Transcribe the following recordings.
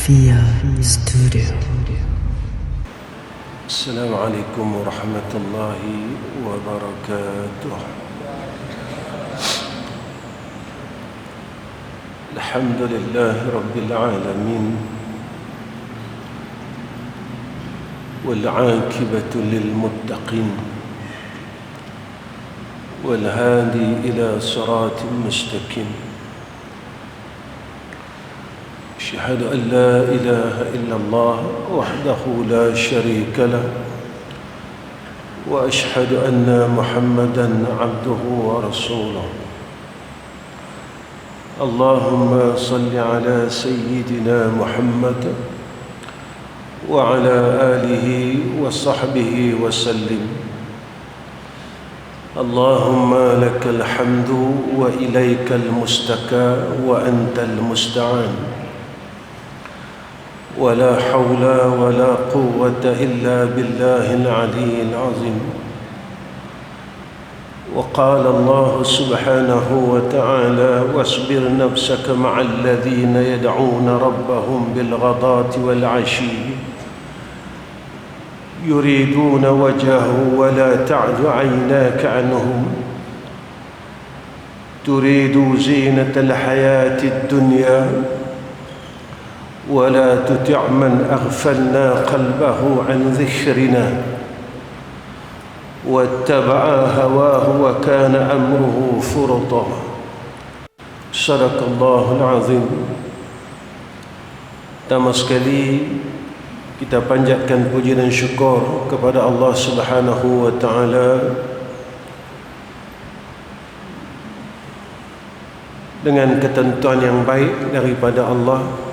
Fia Studio. Assalamualaikum warahmatullahi wabarakatuh. Alhamdulillah Rabbil Alamin, wal aqibatu lil muttaqin, wal hadi ila siratin mustaqim. أشهد أن لا إله إلا الله وحده لا شريك له، وأشهد أن محمدًا عبده ورسوله. اللهم صل على سيدنا محمد وعلى آله وصحبه وسلم. اللهم لك الحمد وإليك المستكى وأنت المستعان، ولا حول ولا قوة إلا بالله العلي العظيم. وقال الله سبحانه وتعالى: واصبر نفسك مع الذين يدعون ربهم بالغداة والعشي يريدون وجهه ولا تعد عيناك عنهم تريد زينة الحياة الدنيا ولا تطع من أغفلنا قلبه عن ذكرنا واتبع هواه وكان أمره فرطا. صدق الله العظيم. Pertama sekali kita panjatkan puji dan syukur kepada Allah Subhanahu wa taala dengan ketentuan yang baik daripada Allah,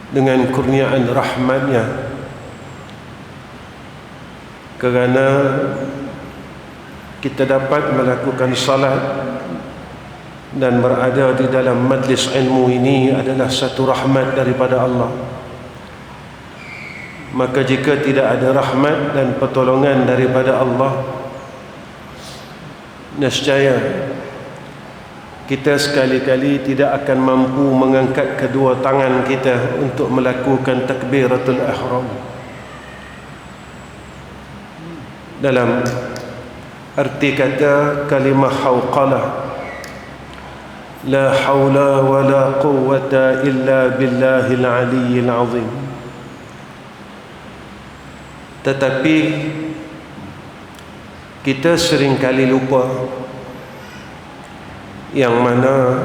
dengan kurniaan rahmatnya, kerana kita dapat melakukan salat dan berada di dalam majlis ilmu ini adalah satu rahmat daripada Allah. Maka jika tidak ada rahmat dan pertolongan daripada Allah, nescaya kita sekali-kali tidak akan mampu mengangkat kedua tangan kita untuk melakukan takbiratul ihram. Dalam arti kata kalimah hauqalah, la haula wa la quwwata illa billahil aliyyil azim. Tetapi kita seringkali lupa yang mana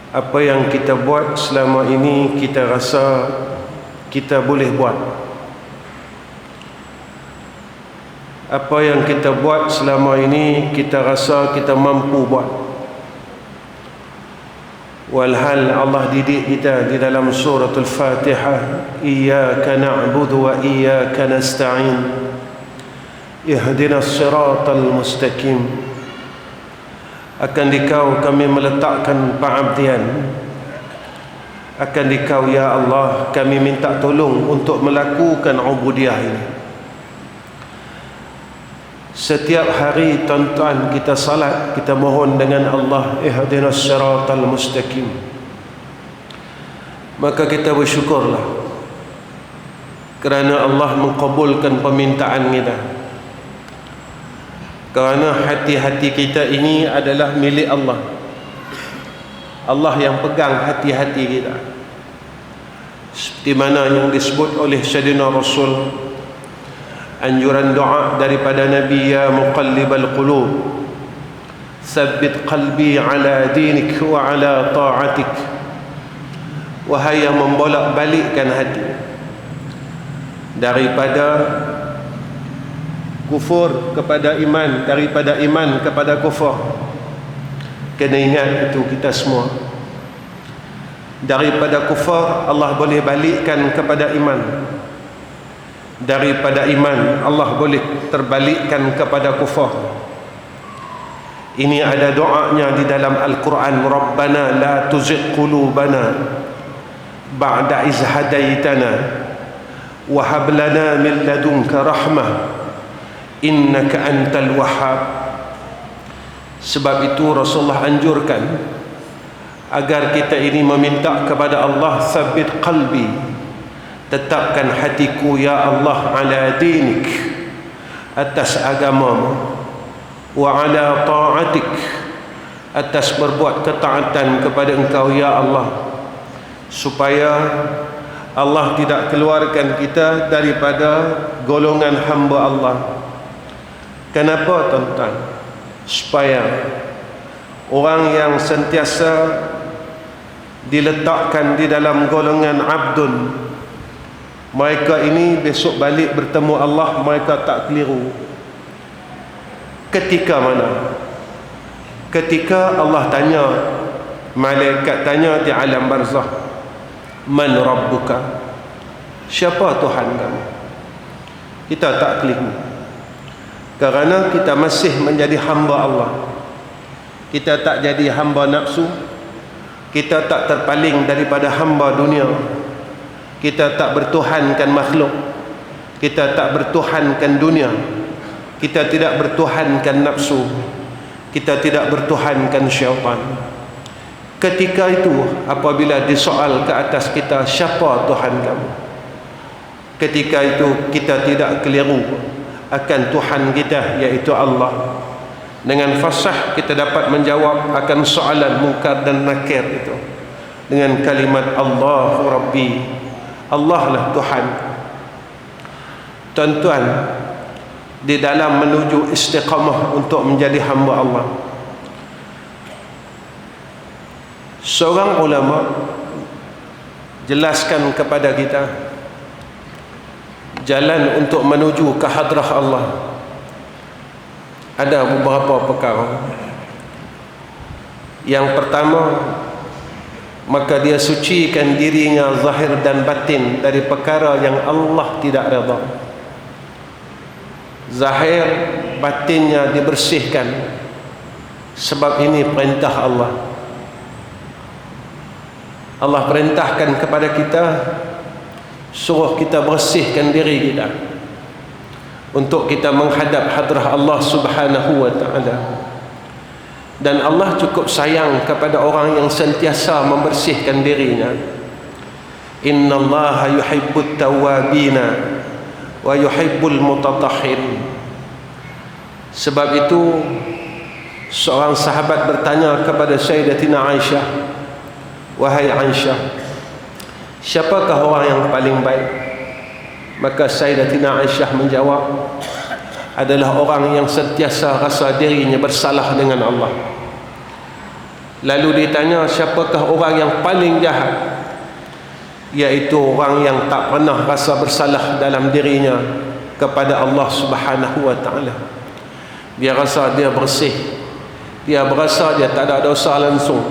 apa yang kita buat selama ini kita rasa kita boleh buat. Apa yang kita buat selama ini kita rasa kita mampu buat. Walhal Allah didik kita di dalam suratul Fatihah, iyyaka na'budu wa iyyaka nasta'in, ihdinas siratal mustaqim. Akan dikau kami meletakkan pengabdian, akan dikau ya Allah kami minta tolong untuk melakukan ubudiah ini. Setiap hari tuan-tuan kita salat, kita mohon dengan Allah, ihdinas siratal mustaqim. Maka kita bersyukurlah kerana Allah mengkabulkan permintaan kita, kerana hati-hati kita ini adalah milik Allah. Allah yang pegang hati-hati kita, seperti mana yang disebut oleh Sayyidina Rasul, anjuran doa daripada Nabi, ya muqallibal qulub tsabbit qalbi ala dinik wa ala ta'atik. Wahai yang membolak-balikkan hati daripada kufur kepada iman, daripada iman kepada kufur. Kena ingat itu kita semua. Daripada kufur Allah boleh balikkan kepada iman, daripada iman Allah boleh terbalikkan kepada kufur. Ini ada doanya di dalam Al-Quran, Rabbana la tuzigh qulubana ba'da iz hadaitana wa hab lana min ladunka rahmah innaka antal wahhab. Sebab itu Rasulullah anjurkan agar kita ini meminta kepada Allah, sabbit qalbi, tetapkan hatiku ya Allah, ala dinik, atas agamamu, wa ala ta'atik, atas berbuat ketaatan kepada engkau ya Allah, supaya Allah tidak keluarkan kita daripada golongan hamba Allah. Kenapa tuan-tuan? Supaya orang yang sentiasa diletakkan di dalam golongan abdun, mereka ini besok balik bertemu Allah, mereka tak keliru. Ketika mana? Ketika Allah tanya, malaikat tanya di alam barzakh, man rabbuka, siapa Tuhan kamu? Kita tak keliru, kerana kita masih menjadi hamba Allah. Kita tak jadi hamba nafsu, kita tak terpaling daripada hamba dunia, kita tak bertuhankan makhluk, kita tak bertuhankan dunia, kita tidak bertuhankan nafsu, kita tidak bertuhankan syaitan. Ketika itu apabila disoal ke atas kita, siapa Tuhan kamu, ketika itu kita tidak keliru akan Tuhan kita, iaitu Allah. Dengan fasah kita dapat menjawab akan soalan mungkar dan nakir itu dengan kalimat Allahu Rabbi, Allah lah Tuhan. Tuan-tuan, di dalam menuju istiqamah untuk menjadi hamba Allah, seorang ulama jelaskan kepada kita jalan untuk menuju ke hadrah Allah. Ada beberapa perkara. Yang pertama, maka dia sucikan dirinya zahir dan batin dari perkara yang Allah tidak redha. Zahir batinnya dibersihkan, sebab ini perintah Allah. Allah perintahkan kepada kita, suruh kita bersihkan diri kita untuk kita menghadap hadrah Allah Subhanahu wa ta'ala. Dan Allah cukup sayang kepada orang yang sentiasa membersihkan dirinya. Innallaha yuhibbut tawwabina wa yuhibbul mutatahhirin. Sebab itu seorang sahabat bertanya kepada Sayyidatina Aisyah, wahai Aisyah, siapakah orang yang paling baik? Maka Sayyidatina Aisyah menjawab, adalah orang yang sentiasa rasa dirinya bersalah dengan Allah. Lalu ditanya, siapakah orang yang paling jahat? Iaitu orang yang tak pernah rasa bersalah dalam dirinya kepada Allah Subhanahu wa ta'ala. Dia rasa dia bersih, dia berasa dia tak ada dosa langsung,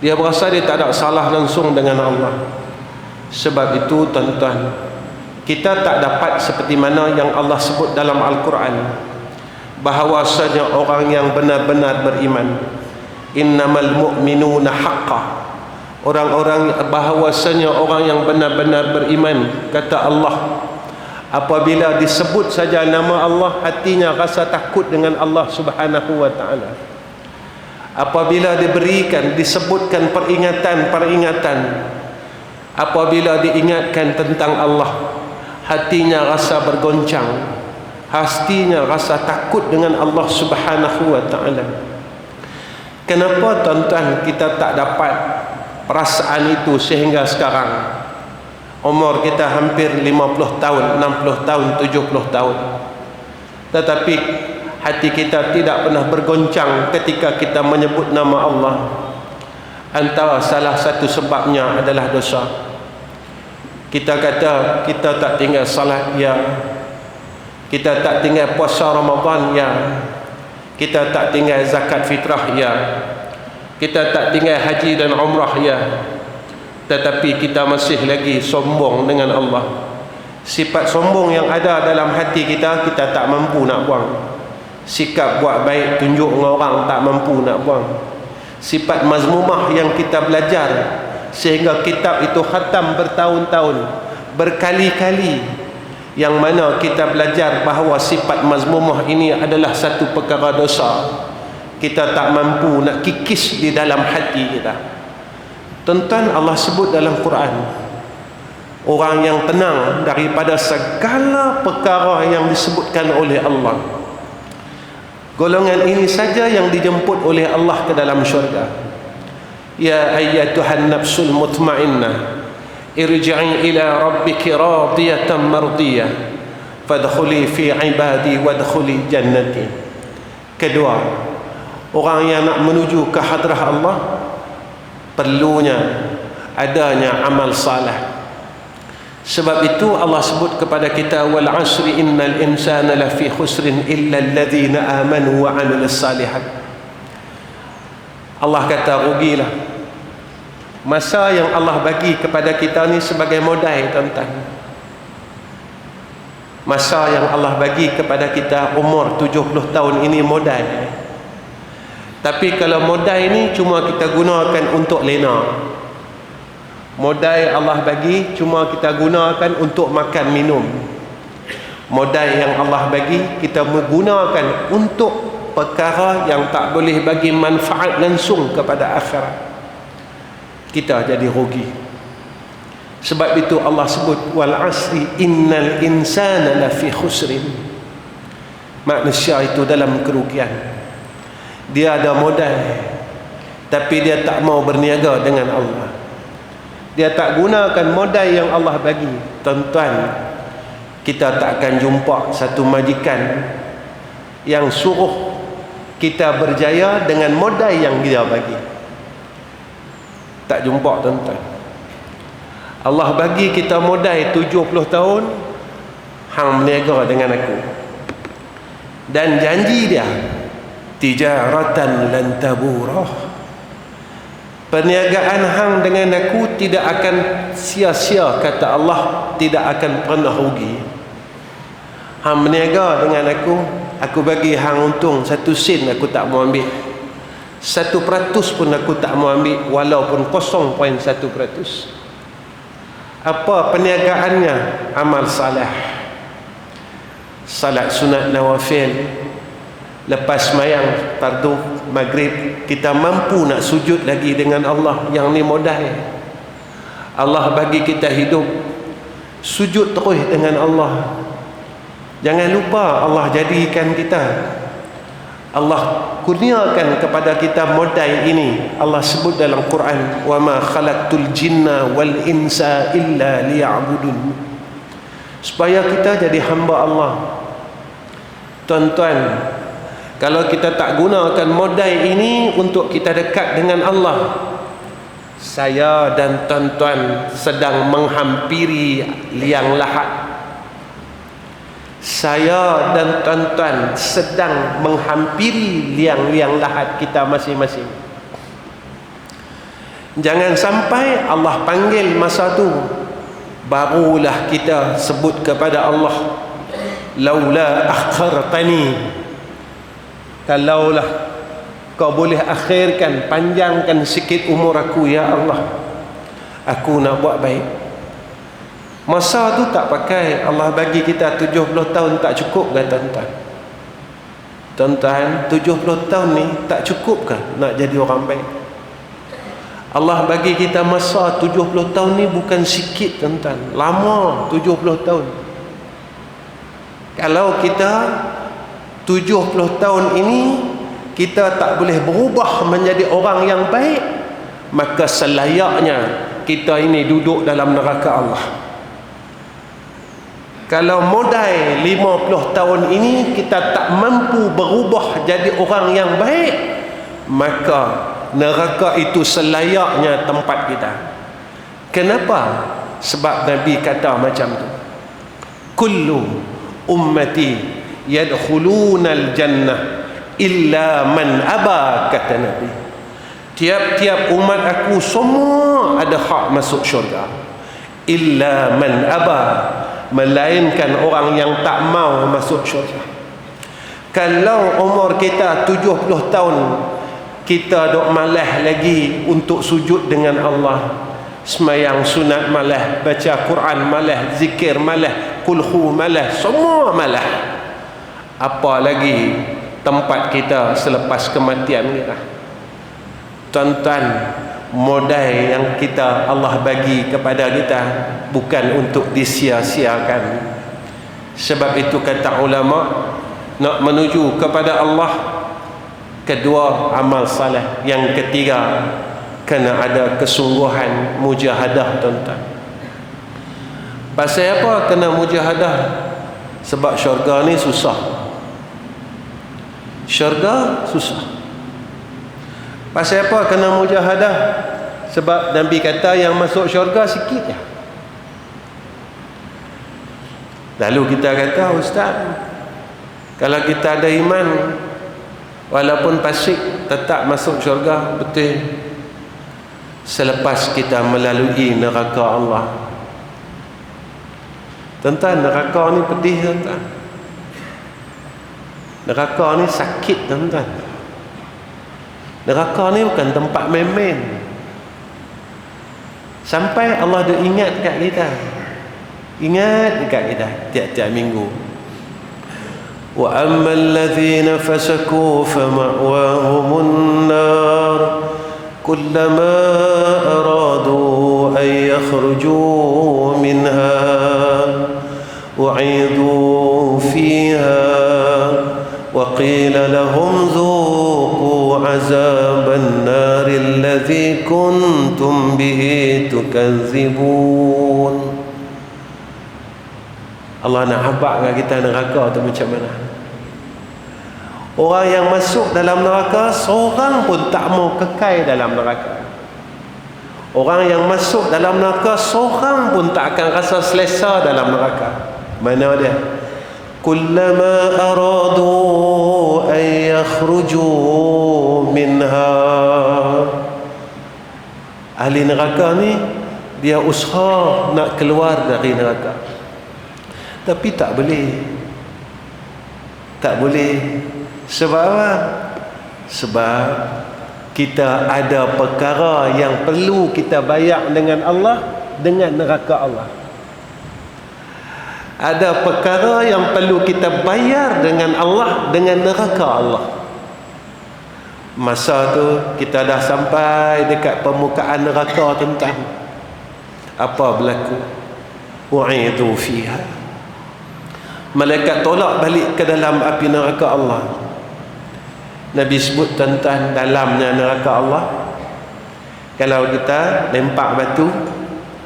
dia berasa dia tak ada salah langsung dengan Allah. Sebab itu tuan-tuan, kita tak dapat seperti mana yang Allah sebut dalam Al-Quran, bahawasanya orang yang benar-benar beriman, innamal mu'minuna haqqa, orang-orang, bahawasanya orang yang benar-benar beriman, kata Allah, apabila disebut saja nama Allah, hatinya rasa takut dengan Allah Subhanahu wa ta'ala. Apabila diberikan, disebutkan peringatan-peringatan, apabila diingatkan tentang Allah, hatinya rasa bergoncang, hatinya rasa takut dengan Allah Subhanahu wa ta'ala. Kenapa tuan-tuan kita tak dapat perasaan itu sehingga sekarang? Umur kita hampir 50 tahun, 60 tahun, 70 tahun, tetapi hati kita tidak pernah bergoncang ketika kita menyebut nama Allah. Antara salah satu sebabnya adalah dosa. Kita kata kita tak tinggal salat, ya. Kita tak tinggal puasa Ramadan, ya. Kita tak tinggal zakat fitrah, ya. Kita tak tinggal haji dan umrah, ya. Tetapi kita masih lagi sombong dengan Allah. Sifat sombong yang ada dalam hati kita, kita tak mampu nak buang. Sikap buat baik, tunjuk dengan orang, tak mampu nak buang. Sifat mazmumah yang kita belajar sehingga kitab itu khatam bertahun-tahun, berkali-kali, yang mana kita belajar bahawa sifat mazmumah ini adalah satu perkara dosa. Kita tak mampu nak kikis di dalam hati kita. Tuan-tuan, Allah sebut dalam Quran, orang yang tenang daripada segala perkara yang disebutkan oleh Allah. Golongan ini saja yang dijemput oleh Allah ke dalam syurga. Ya ayyatuhan nafsul mutmainnah, irji'i ila rabbiki radiyatan mardiyah, fadkhuli fi ibadi wadkhuli jannati. Kedua, orang yang nak menuju ke hadrah Allah perlunya adanya amal saleh. Sebab itu Allah sebut kepada kita, wal asri innal insana lafi khusrin illa alladhina amanu wa amilus salihat. Allah kata rugilah. Masa yang Allah bagi kepada kita ni sebagai modal, tuan-tuan. Masa yang Allah bagi kepada kita umur 70 tahun ini modal. Tapi kalau modal ini cuma kita gunakan untuk lena, modal Allah bagi cuma kita gunakan untuk makan minum, modal yang Allah bagi kita menggunakan untuk perkara yang tak boleh bagi manfaat langsung kepada akhirat, kita jadi rugi. Sebab itu Allah sebut wal asri innal insana lafi khusrin. Manusia itu dalam kerugian. Dia ada modal tapi dia tak mau berniaga dengan Allah. Dia tak gunakan modal yang Allah bagi. Tuan-tuan, kita tak akan jumpa satu majikan yang suruh kita berjaya dengan modal yang dia bagi. Tak jumpa, tuan-tuan. Allah bagi kita modal 70 tahun, hang berniaga dengan aku. Dan janji dia, tijaratan lan taburah, perniagaan hang dengan aku tidak akan sia-sia, kata Allah, tidak akan pernah rugi. Hang berniaga dengan aku bagi hang untung 1 sen, aku tak mau ambil 1% pun, aku tak mau ambil, walaupun 0.1%. Apa perniagaannya? Amal salah, salat sunat nawafil. Lepas mayang fardu maghrib kita mampu nak sujud lagi dengan Allah, yang ni modal. Allah bagi kita hidup, sujud terus dengan Allah. Jangan lupa Allah jadikan kita, Allah kurniakan kepada kita modal ini. Allah sebut dalam Quran, wa ma khalaqtul jinna wal insa illa liya'budun, supaya kita jadi hamba Allah. Tuan-tuan, kalau kita tak gunakan modal ini untuk kita dekat dengan Allah, saya dan tuan-tuan sedang menghampiri liang lahat. Saya dan tuan-tuan sedang menghampiri liang-liang lahat kita masing-masing. Jangan sampai Allah panggil masa tu, barulah kita sebut kepada Allah, laula akhartani, kalaulah kau boleh akhirkan, panjangkan sikit umur aku ya Allah, aku nak buat baik. Masa tu tak pakai. Allah bagi kita 70 tahun, tak cukup ke tuan-tuan? Tuan-tuan, 70 tahun ni tak cukup ke nak jadi orang baik? Allah bagi kita masa 70 tahun ni bukan sikit, tuan-tuan. Lama 70 tahun. Kalau kita 70 tahun ini kita tak boleh berubah menjadi orang yang baik, maka selayaknya kita ini duduk dalam neraka Allah. Kalau modal 50 tahun ini kita tak mampu berubah jadi orang yang baik, maka neraka itu selayaknya tempat kita. Kenapa? Sebab Nabi kata macam tu, kullu ummati yadkhulunal jannah illa man aba, kata Nabi. Tiap-tiap umat aku semua ada hak masuk syurga, illa man aba, melainkan orang yang tak mau masuk syurga. Kalau umur kita 70 tahun kita dok malas lagi untuk sujud dengan Allah, semayang sunat malas, baca Quran malas, zikir malas, kulhu malas, semua malas, apa lagi tempat kita selepas kematian kita? Tuan-tuan, modal yang Allah bagi kepada kita bukan untuk disia-siakan. Sebab itu kata ulama, nak menuju kepada Allah, kedua amal saleh, yang ketiga kena ada kesungguhan mujahadah, tuan-tuan. Pasal apa kena mujahadah? Sebab syurga ni susah. Syurga susah. Pasal apa kena mujahadah? Sebab Nabi kata yang masuk syurga sikit je. Lalu kita kata, ustaz, kalau kita ada iman, walaupun fasik tetap masuk syurga. Betul. Selepas kita melalui neraka Allah. Tuan-tuan, neraka ni pedih, tuan-tuan. Neraka ni sakit, tuan-tuan. Neraka ni bukan tempat main-main. Sampai Allah dah ingat kat kita. Ingat dekat kita tiap-tiap minggu. Wa ammal ladzina fasaku fama'wahumun nar kullama aradu an yakhruju minha u'idu fiha wa qila lahum dhuqu 'azaban nar alladzi kuntum bihi tukadzibun. Allah nak habaq dengan kita neraka tu macam mana? Orang yang masuk dalam neraka seorang pun tak mau kekal dalam neraka. Orang yang masuk dalam neraka seorang pun tak akan rasa selesa dalam neraka. Mana dia? Kullama aradu an yakhruju minha. Ahli neraka ni dia usaha nak keluar dari neraka, tapi tak boleh. Tak boleh. Sebab apa? Sebab kita ada perkara yang perlu kita bayar dengan Allah, dengan neraka Allah. Ada perkara yang perlu kita bayar dengan Allah, dengan neraka Allah. Masa tu kita dah sampai dekat permukaan neraka, tentang apa berlaku? U'idu fiha. Malaikat tolak balik ke dalam api neraka Allah. Nabi sebut, tuan-tuan, dalamnya neraka Allah, kalau kita lempak batu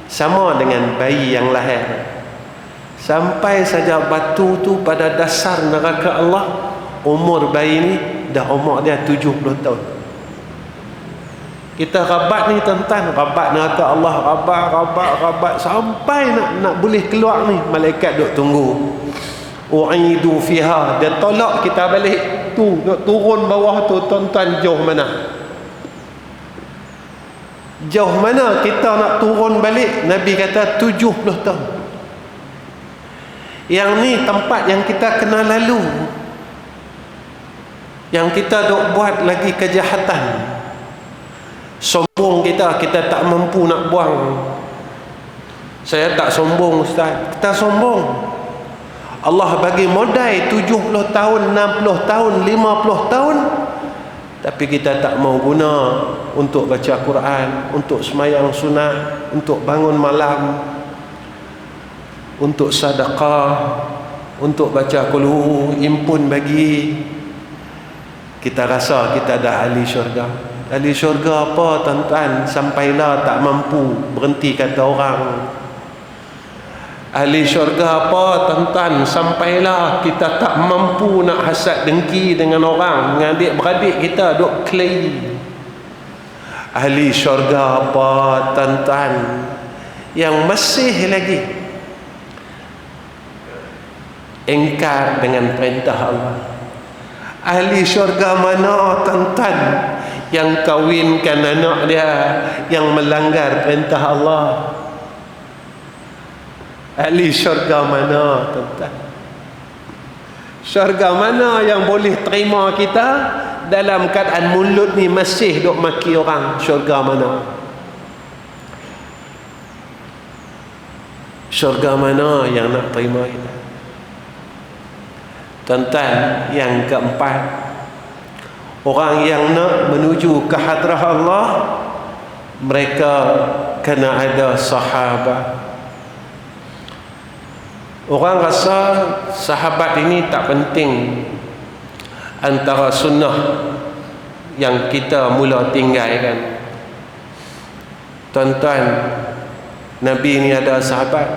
sama dengan bayi yang lahir, sampai saja batu tu pada dasar neraka Allah, umur bayi ni dah umur dia 70 tahun. Kita rabat ni, tuan-tuan, rabat neraka Allah, rabat sampai nak boleh keluar ni, malaikat duk tunggu. U'idu fiha, dia tolak kita balik tu, nak turun bawah tu, tuan-tuan, jauh mana? Jauh mana kita nak turun balik? Nabi kata 70 tahun. Yang ni tempat yang kita kena lalu, yang kita duk buat lagi kejahatan. Sombong kita tak mampu nak buang. Saya tak sombong, ustaz. Kita sombong. Allah bagi modal 70 tahun, 60 tahun, 50 tahun, tapi kita tak mau guna untuk baca Quran, untuk semayang sunat, untuk bangun malam, untuk sedekah, untuk baca qul impun bagi. Kita rasa kita dah ahli syurga. Ahli syurga apa, tuan-tuan? Sampailah tak mampu, berhenti kata orang. Ahli syurga apa, tuan-tuan? Sampailah kita tak mampu nak hasad dengki dengan orang, dengan adik-beradik kita duk claim. Ahli syurga apa, tuan-tuan? Yang masih lagi engkar dengan perintah Allah. Ahli syurga mana, tuan-tuan? Yang kawinkan anak dia yang melanggar perintah Allah. Ahli syurga mana, tuan-tuan? Syurga mana yang boleh terima kita dalam keadaan mulut ni masih duk maki orang? Syurga mana? Syurga mana yang nak terima kita? Tuan-tuan, yang keempat, orang yang nak menuju ke hadrah Allah, mereka kena ada sahabat. Orang rasa sahabat ini tak penting antara sunnah yang kita mula tinggalkan. Tuan-tuan, Nabi ini ada sahabat.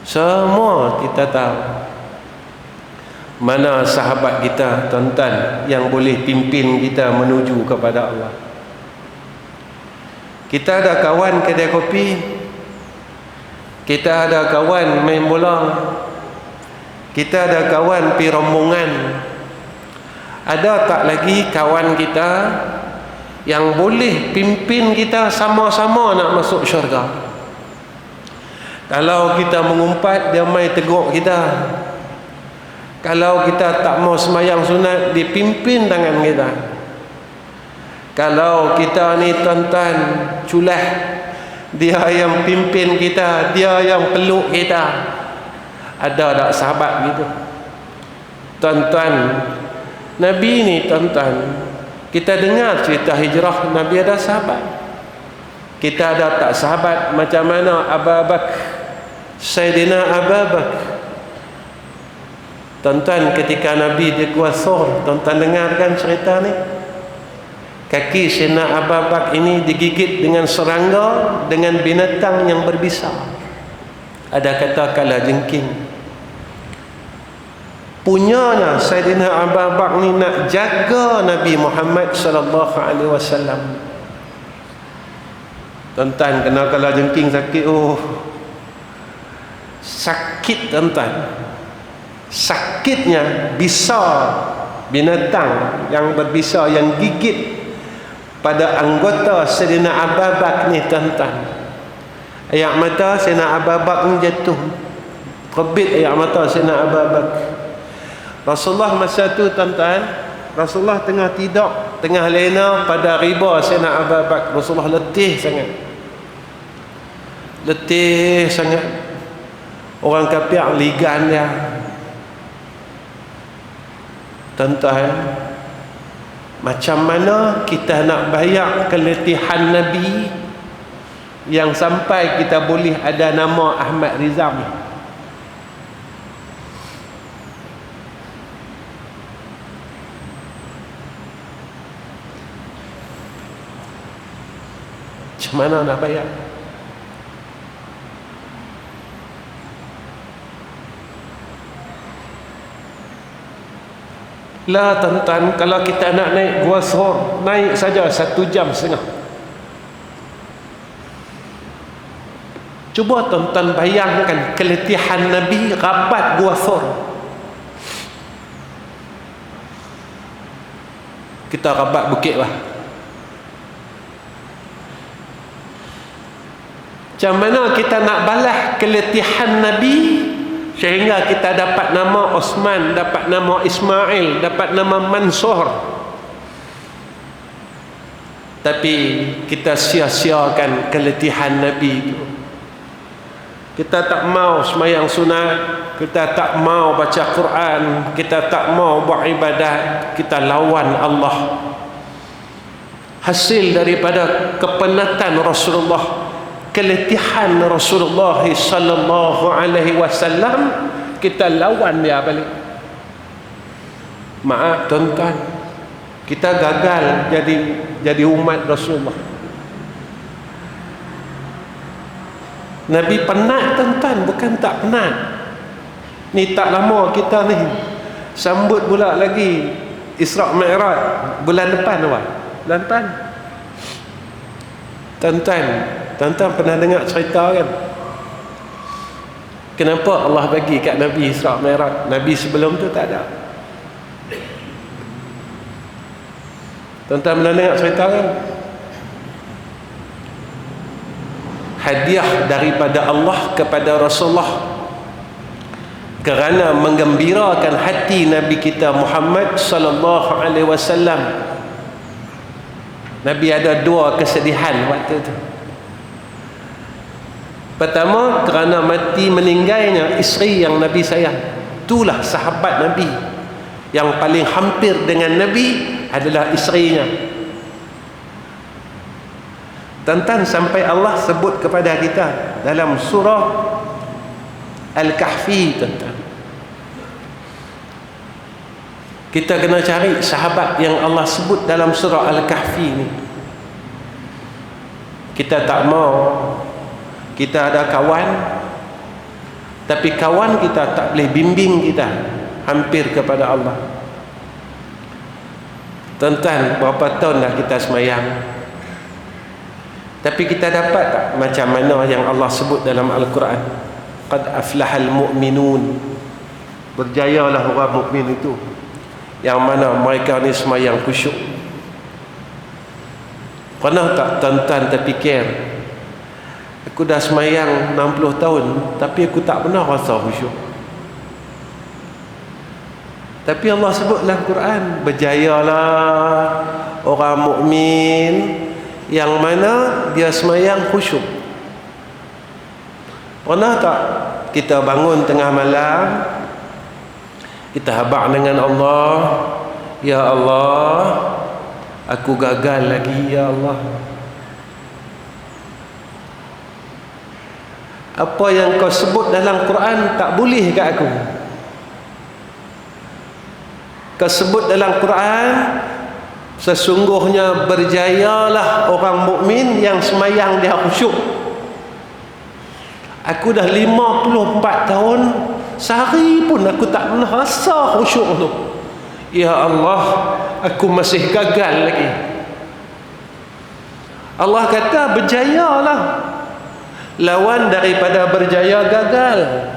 Semua kita tahu mana sahabat kita, tuan-tuan, yang boleh pimpin kita menuju kepada Allah. Kita ada kawan kedai kopi, kita ada kawan main bola, kita ada kawan pi rombongan. Ada tak lagi kawan kita yang boleh pimpin kita sama-sama nak masuk syurga? Kalau kita mengumpat, dia mai tegur kita. Kalau kita tak mau semayang sunat, dia pimpin tangan kita. Kalau kita ni tuan-tuan culah, dia yang pimpin kita, dia yang peluk kita. Ada tak sahabat gitu? Tuan-tuan, Nabi ni tuan-tuan, kita dengar cerita hijrah, Nabi ada sahabat. Kita ada tak sahabat macam mana Abu Bakar, Sayyidina Abu Bakar? Tuan-tuan, ketika Nabi di Gua Thur, tuan-tuan dengarkan cerita ni. Kaki Sayyidina Abu Bakar ini digigit dengan serangga, dengan binatang yang berbisa. Ada kata kalajengking. Punyanya Sayyidina Abu Bakar ni nak jaga Nabi Muhammad sallallahu alaihi wasallam. Tuan-tuan, kena kalajengking sakit. Oh, sakit tuan-tuan. Sakitnya bisa binatang yang berbisa yang gigit pada anggota Sayyidina Abu Bakar ni tuan-tuan. Air mata Sayyidina Abu Bakar ni jatuh, terbit air mata Sayyidina Abu Bakar. Rasulullah masa tu tuan-tuan, Rasulullah tengah tidur, tengah lena pada riba Sayyidina Abu Bakar. Rasulullah letih sangat, letih sangat. Orang kafir ligan dia. Tuan-tuan, macam mana kita nak bayar keletihan Nabi yang sampai kita boleh ada nama Ahmad Rizam? Macam mana nak bayar? Lah tuan-tuan, kalau kita nak naik Gua Thur, naik saja 1 jam setengah. Cuba tuan-tuan bayangkan keletihan Nabi rabat Gua Thur. Kita rabat bukit lah. Macam mana kita nak balas keletihan Nabi sehingga kita dapat nama Osman, dapat nama Ismail, dapat nama Mansur, tapi kita sia-siakan keletihan Nabi itu. Kita tak mau sembahyang sunat, kita tak mau baca Quran, kita tak mau buat ibadat, kita lawan Allah. Hasil daripada kepenatan Rasulullah, keletihan Rasulullah sallallahu alaihi wasallam, kita lawan dia balik. Maaf tuan-tuan, kita gagal jadi umat Rasulullah. Nabi penat tuan-tuan, bukan tak penat. Ni tak lama kita ni sambut pula lagi Isra Mi'raj bulan depan awak. Bulan depan. Tuan-tuan pernah dengar cerita kan? Kenapa Allah bagi kat Nabi Isra Mi'raj? Nabi sebelum tu tak ada. Tuan-tuan pernah dengar cerita kan? Hadiah daripada Allah kepada Rasulullah kerana menggembirakan hati Nabi kita Muhammad sallallahu alaihi wasallam. Nabi ada 2 kesedihan waktu itu. Pertama, kerana mati meninggalnya isteri yang Nabi sayang. Itulah sahabat Nabi yang paling hampir dengan Nabi adalah isterinya. Tuan-tuan, sampai Allah sebut kepada kita dalam surah Al-Kahfi, tuan-tuan, kita kena cari sahabat yang Allah sebut dalam surah Al-Kahfi ni. Kita tak mau kita ada kawan, tapi kawan kita tak boleh bimbing kita hampir kepada Allah. Tuan-tuan, berapa tahun dah kita semayang, tapi kita dapat tak macam mana yang Allah sebut dalam Al-Quran? Qad aflahal mu'minun, berjayalah orang mukmin itu, yang mana mereka ni semayang khusyuk. Pernah tak tuan-tuan terfikir, aku dah semayang 60 tahun tapi aku tak pernah rasa khusyuk? Tapi Allah sebut dalam Quran, berjayalah orang mukmin yang mana dia semayang khusyuk. Pernah tak kita bangun tengah malam, kita habaq dengan Allah, ya Allah, aku gagal lagi, ya Allah. Apa yang kau sebut dalam Quran tak boleh kat aku. Kau sebut dalam Quran, sesungguhnya berjayalah orang mukmin yang semayang dia khusyuk. Aku dah 54 tahun, sehari pun aku tak pernah rasa khusyuk tu. Ya Allah, aku masih gagal lagi. Allah kata berjayalah. Lawan daripada berjaya gagal.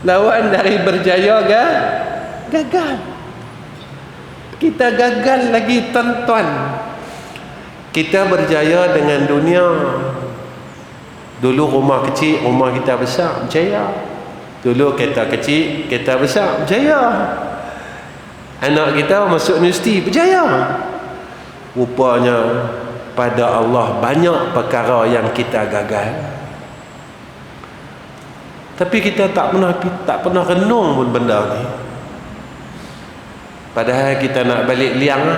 Lawan dari berjaya gagal. Kita gagal lagi, tuan-tuan. Kita berjaya dengan dunia. Dulu rumah kecil, rumah kita besar, berjaya. Dulu kereta kecil, kereta besar, berjaya. Anak kita masuk universiti, berjaya. Rupanya pada Allah banyak perkara yang kita gagal, tapi kita tak pernah renung pun benda ni. Padahal kita nak balik liang,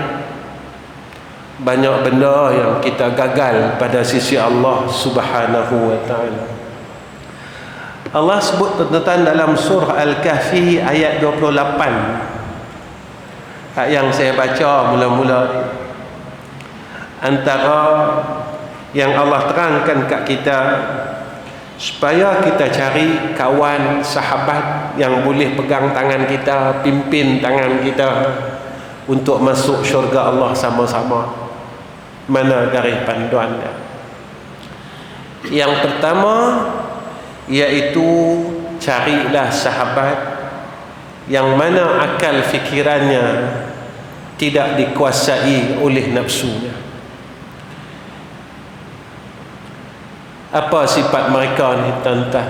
banyak benda yang kita gagal pada sisi Allah Subhanahu wa ta'ala. Allah sebut tentang dalam surah Al-Kahfi ayat 28, ayat yang saya baca mula-mula, antara yang Allah terangkan kat kita supaya kita cari kawan, sahabat yang boleh pegang tangan kita, pimpin tangan kita untuk masuk syurga Allah sama-sama. Mana dari panduannya? Yang pertama iaitu carilah sahabat yang mana akal fikirannya tidak dikuasai oleh nafsunya. Apa sifat mereka ni, tuan-tuan?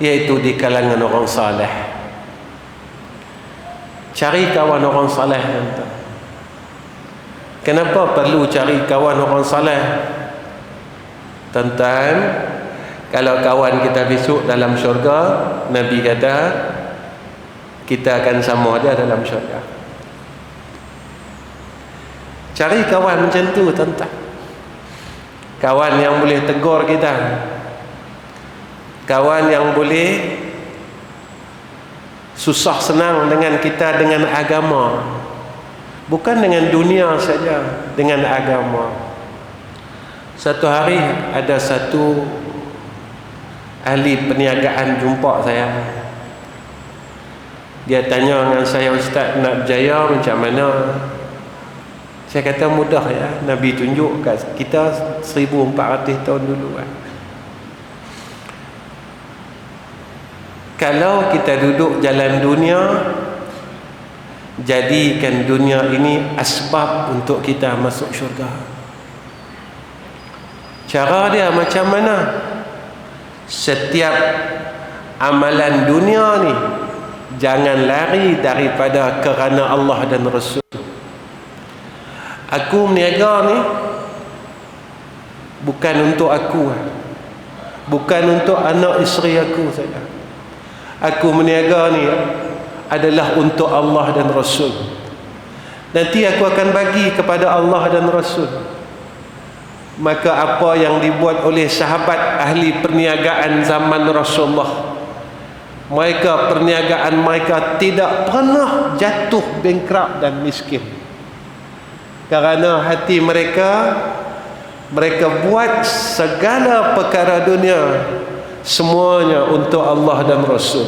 Iaitu di kalangan orang saleh. Cari kawan orang saleh, tuan-tuan. Kenapa perlu cari kawan orang saleh? Tuan-tuan, kalau kawan kita besok dalam syurga, Nabi kata kita akan sama dia dalam syurga. Cari kawan macam tu, tuan-tuan. Kawan yang boleh tegur kita, kawan yang boleh susah senang dengan kita, dengan agama, bukan dengan dunia saja, dengan agama. Satu hari ada satu ahli perniagaan jumpa saya. Dia tanya dengan saya, Ustaz, nak berjaya macam mana? Saya kata mudah ya, Nabi tunjuk kat kita 1400 tahun dulu kan. Kalau kita duduk jalan dunia, jadikan dunia ini asbab untuk kita masuk syurga. Cara dia macam mana? Setiap amalan dunia ni jangan lari daripada kerana Allah dan Rasul. Aku meniaga ni bukan untuk aku, bukan untuk anak isteri aku saja. Aku meniaga ni adalah untuk Allah dan Rasul. Nanti aku akan bagi kepada Allah dan Rasul. Maka apa yang dibuat oleh sahabat ahli perniagaan zaman Rasulullah, mereka perniagaan mereka tidak pernah jatuh bankrupt dan miskin, kerana hati mereka buat segala perkara dunia semuanya untuk Allah dan Rasul.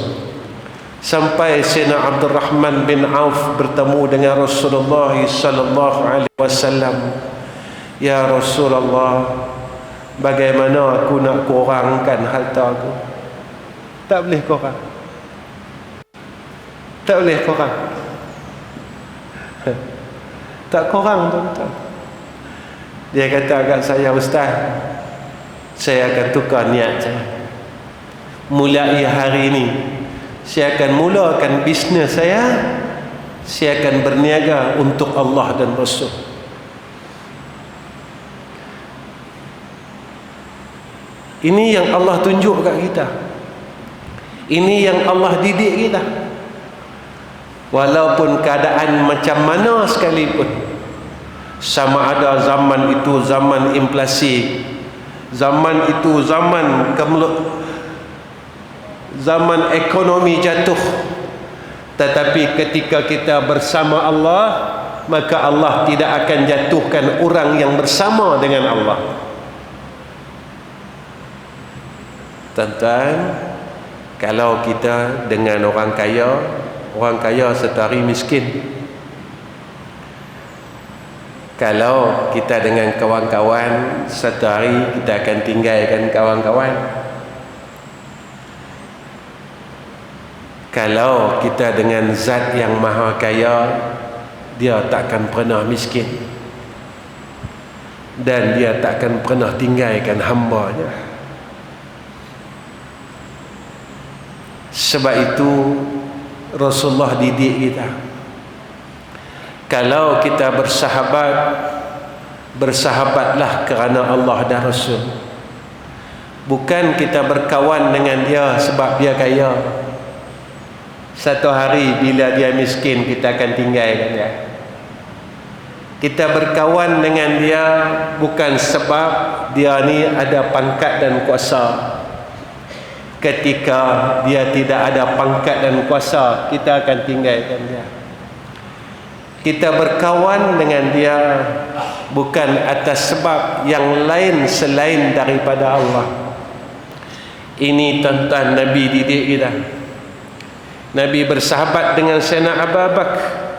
Sampai Sayyidina Abdul Rahman bin Auf bertemu dengan Rasulullah sallallahu alaihi wasallam, "Ya Rasulullah, bagaimana aku nak kurangkan harta aku?" Tak boleh kurang. Tak boleh kurang. Tak kurang, tuan-tuan. Dia kata kat saya, "Ustaz, saya akan tukar niat saya. Mulai hari ini saya akan mulakan bisnes saya akan berniaga untuk Allah dan Rasul." Ini yang Allah tunjuk kat kita. Ini yang Allah didik kita. Walaupun keadaan macam mana sekalipun, sama ada zaman itu zaman inflasi, zaman itu zaman ekonomi jatuh, tetapi ketika kita bersama Allah, maka Allah tidak akan jatuhkan orang yang bersama dengan Allah. Tuan-tuan, kalau kita dengan orang kaya setari miskin. Kalau kita dengan kawan-kawan, satu hari kita akan tinggalkan kawan-kawan. Kalau kita dengan zat yang maha kaya, dia takkan pernah miskin, dan dia takkan pernah tinggalkan hamba-Nya. Sebab itu Rasulullah didik kita, kalau kita bersahabatlah kerana Allah dan Rasul. Bukan kita berkawan dengan dia sebab dia kaya. Satu hari bila dia miskin, kita akan tinggalkan dia. Kita berkawan dengan dia bukan sebab dia ni ada pangkat dan kuasa. Ketika dia tidak ada pangkat dan kuasa, kita akan tinggalkan dia. Kita berkawan dengan dia bukan atas sebab yang lain selain daripada Allah. Ini tuan-tuan, Nabi didik kita. Nabi bersahabat dengan Sayyidina Abu Bakar.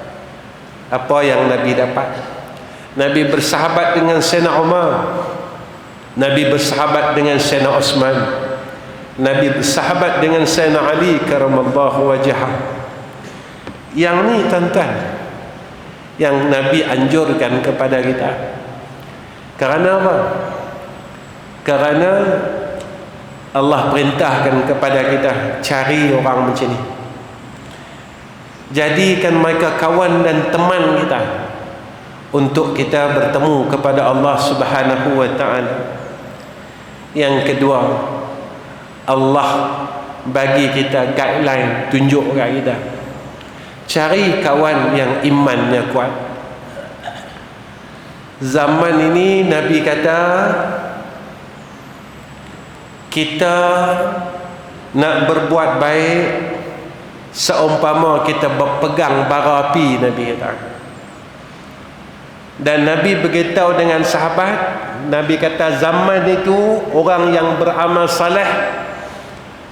Apa yang Nabi dapat? Nabi bersahabat dengan Sayyidina Umar. Nabi bersahabat dengan Sayyidina Osman. Nabi bersahabat dengan Sayyidina Ali karamallahu wajhah. Yang ni tuan-tuan, yang Nabi anjurkan kepada kita. Kerana apa? Kerana Allah perintahkan kepada kita, cari orang macam ni. Jadikan mereka kawan dan teman kita untuk kita bertemu kepada Allah Subhanahu wa ta'ala. Yang kedua, Allah bagi kita guideline, tunjuk kat kita, cari kawan yang imannya kuat. Zaman ini Nabi kata, kita nak berbuat baik seumpama kita berpegang bara api, Nabi kata. Dan Nabi beritahu dengan sahabat, Nabi kata zaman itu orang yang beramal saleh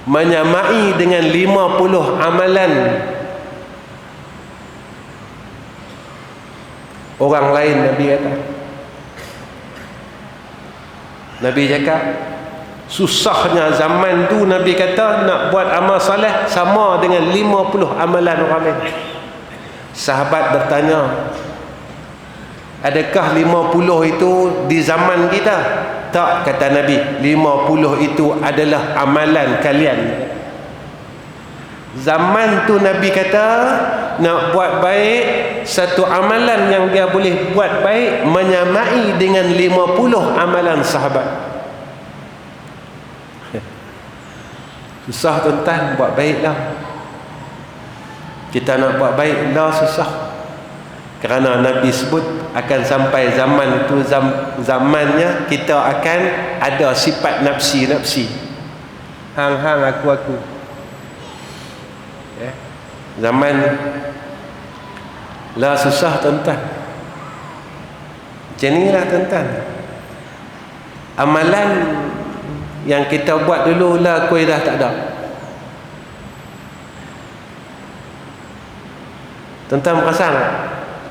menyamai dengan 50 amalan orang lain. Nabi kata, Nabi cakap susahnya zaman tu, Nabi kata nak buat amal saleh sama dengan 50 amalan orang lain. Sahabat bertanya, adakah 50 itu di zaman kita? Tak, kata Nabi, 50 itu adalah amalan kalian. Zaman tu Nabi kata nak buat baik, satu amalan yang dia boleh buat baik menyamai dengan 50 amalan sahabat. Susah tuan-tuan buat baik dah. Kita nak buat baik dah susah. Kerana Nabi sebut akan sampai zaman itu, zamannya kita akan ada sifat nafsi-nafsi. Hang-hang, aku-aku. Zaman lah susah tuan-tuan. Macam ni lah tuan-tuan. Amalan yang kita buat dulu lah kuih dah tak ada. Tuan-tuan perasan tak?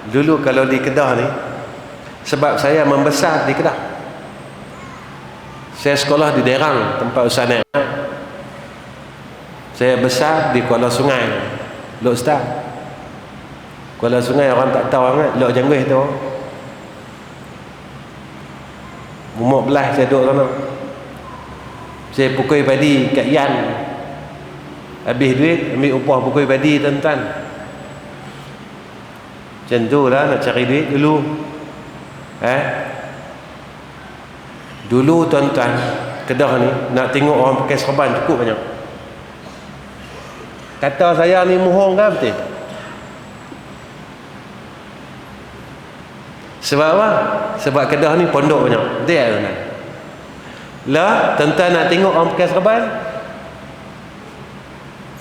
Dulu kalau di Kedah ni, sebab saya membesar di Kedah, saya sekolah di Derang, tempat Ustaz Naik. Saya besar di Kuala Sungai, Lok Star. Kuala Sungai orang tak tahu sangat, Lok Jangguih tu. Umur belah saya duduk sana. Saya pukul padi kat Yan. Habis duit, ambil upah pukul padi tuan-tuan. Macam tu lah nak cari duit dulu. Dulu tuan-tuan, Kedah ni nak tengok orang pakai serban cukup banyak. Kata saya ni mohong kan betul? Sebab apa? Sebab Kedah ni pondok banyak. Betul tak tuan-tuan? Lah, tuan-tuan nak tengok orang pakai serban,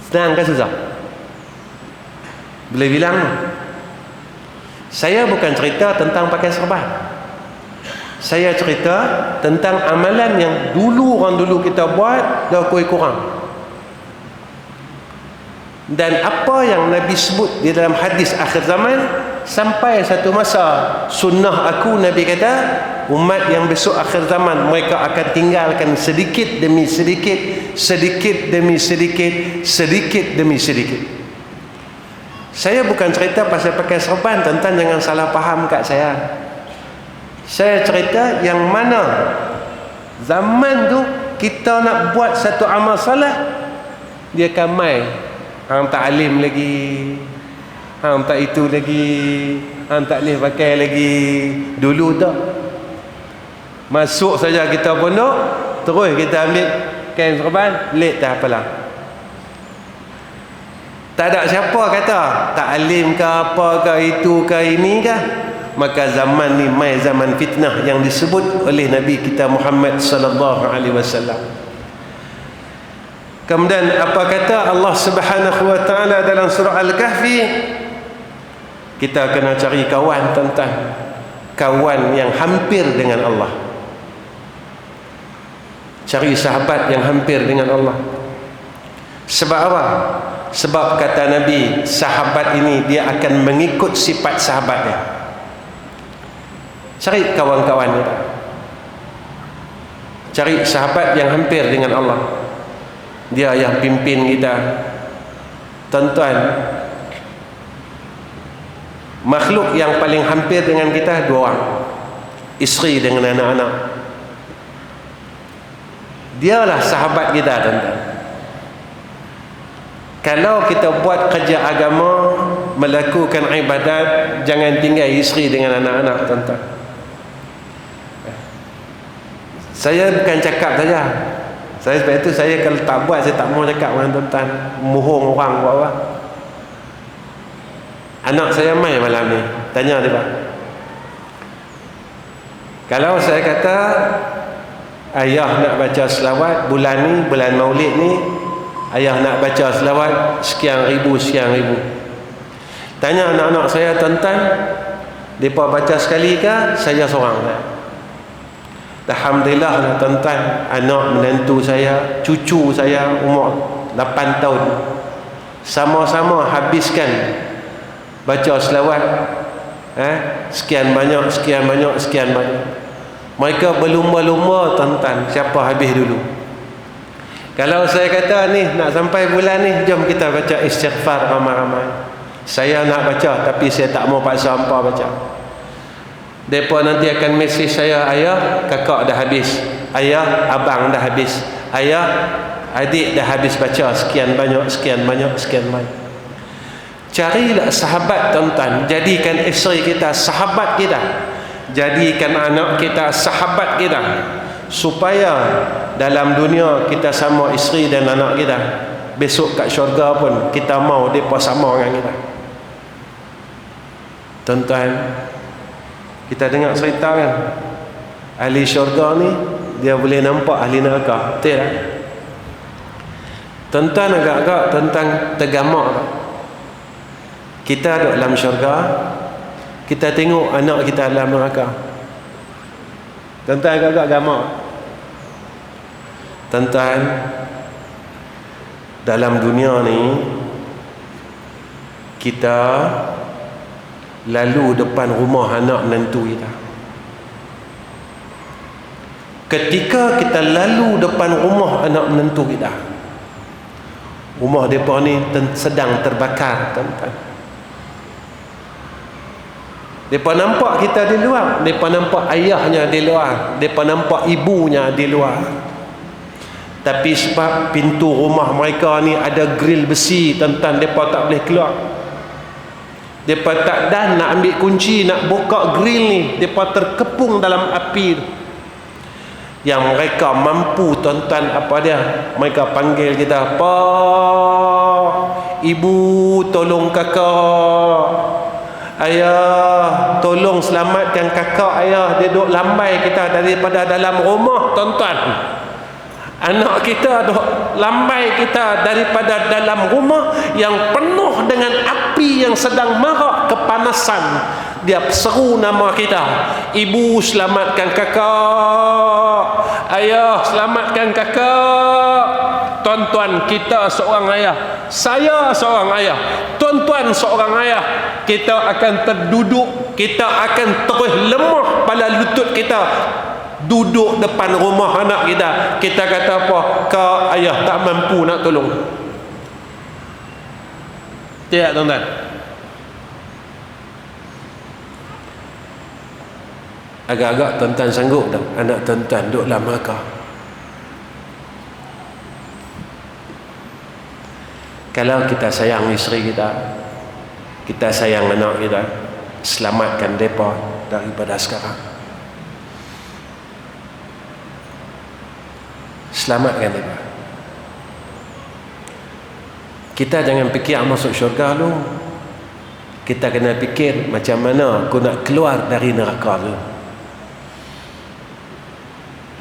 senang ke susah? Boleh bilang? Saya bukan cerita tentang pakai serban. Saya cerita tentang amalan yang dulu orang dulu kita buat dah kurang. Dan apa yang Nabi sebut di dalam hadis akhir zaman, sampai satu masa sunnah aku, Nabi kata umat yang besok akhir zaman mereka akan tinggalkan sedikit demi sedikit, sedikit demi sedikit, sedikit demi sedikit. Saya bukan cerita pasal pakai serban, tuan-tuan jangan salah faham kat saya. Saya cerita yang mana zaman tu kita nak buat satu amal salah, dia akan mai. Hang tak alim lagi, hang tak itu lagi, hang tak boleh pakai lagi. Dulu tak. Masuk saja kita pondok, terus kita ambil kain serban, lek tak apalah. Tak ada siapa kata tak alim ke apa ke itu ke ini ke. Maka zaman ni mai zaman fitnah yang disebut oleh Nabi kita Muhammad sallallahu alaihi wasallam. Kemudian apa kata Allah Subhanahu wa taala dalam surah Al-Kahfi? Kita kena cari kawan tuan-tuan. Kawan yang hampir dengan Allah. Cari sahabat yang hampir dengan Allah. Sebab apa? Sebab kata Nabi, sahabat ini dia akan mengikut sifat sahabatnya. Cari kawan-kawan kita. Cari sahabat yang hampir dengan Allah. Dia yang pimpin kita. Tuan-tuan, makhluk yang paling hampir dengan kita dua orang, isteri dengan anak-anak. Dialah sahabat kita tuan-tuan. Kalau kita buat kerja agama, melakukan ibadat, jangan tinggal isteri dengan anak-anak tuan-tuan. Saya bukan cakap saja. Saya sebab itu saya kalau tak buat, saya tak mau cakap dengan tuan-tuan. Mohong orang buat apa. Anak saya mai malam ni, tanya dia, Pak. Kalau saya kata ayah nak baca selawat bulan ni, bulan Maulid ni, ayah nak baca selawat sekian ribu. Tanya anak-anak saya, tuan-tuan, mereka baca sekali ke saya seorang? Alhamdulillah tuan-tuan, anak menantu saya, cucu saya umur 8 tahun, sama-sama habiskan baca selawat sekian banyak. Mereka berlumba-lumba tuan-tuan, siapa habis dulu. Kalau saya kata ni nak sampai bulan ni, jom kita baca istighfar ramai-ramai. Saya nak baca tapi saya tak mau paksa hampa baca. Mereka nanti akan mesej saya, ayah, kakak dah habis, ayah, abang dah habis, ayah, adik dah habis baca sekian banyak. Carilah sahabat tuan-tuan. Jadikan isteri kita sahabat kita, jadikan anak kita sahabat kita, supaya dalam dunia kita sama isteri dan anak kita, besok kat syurga pun kita mau mereka sama dengan kita. Tuan-tuan, kita dengar cerita kan, ahli syurga ni dia boleh nampak ahli neraka, betul tak? Tuan-tuan agak-agak tentang tergamak tak? Kita duduk dalam syurga, kita tengok anak kita dalam neraka. Tuan-tuan agak-agak gamak. Tuan-tuan, dalam dunia ni kita lalu depan rumah anak menantu kita. Ketika kita lalu depan rumah anak menantu kita, rumah mereka ni sedang terbakar, tuan-tuan. Mereka nampak kita di luar, mereka nampak ayahnya di luar, mereka nampak ibunya di luar. Tapi sebab pintu rumah mereka ni ada grill besi, tuan-tuan, mereka tak boleh keluar. Mereka tak dan nak ambil kunci, nak buka grill ni, mereka terkepung dalam api. Yang mereka mampu, tuan-tuan, apa dia? Mereka panggil kita, "Pak, ibu tolong kakak. Ayah, tolong selamatkan kakak ayah. Dia duk lambai kita daripada dalam rumah, tuan-tuan. Anak kita duk lambai kita daripada dalam rumah yang penuh dengan api yang sedang marak kepanasan. Dia seru nama kita, ibu selamatkan kakak, ayah selamatkan kakak." Tuan-tuan, kita seorang ayah, saya seorang ayah, tuan-tuan seorang ayah, kita akan terduduk, kita akan terus lemah pada lutut kita, duduk depan rumah anak kita. Kita kata apa? "Kak, ayah tak mampu nak tolong." Tidak, tuan-tuan? Agak-agak tuan-tuan sanggup tak anak tuan-tuan duduk dalam neraka? Kalau kita sayang isteri kita, kita sayang anak kita, selamatkan mereka daripada sekarang. Selamatkan mereka. Kita jangan fikir masuk syurga dulu. Kita kena fikir macam mana aku nak keluar dari neraka dulu.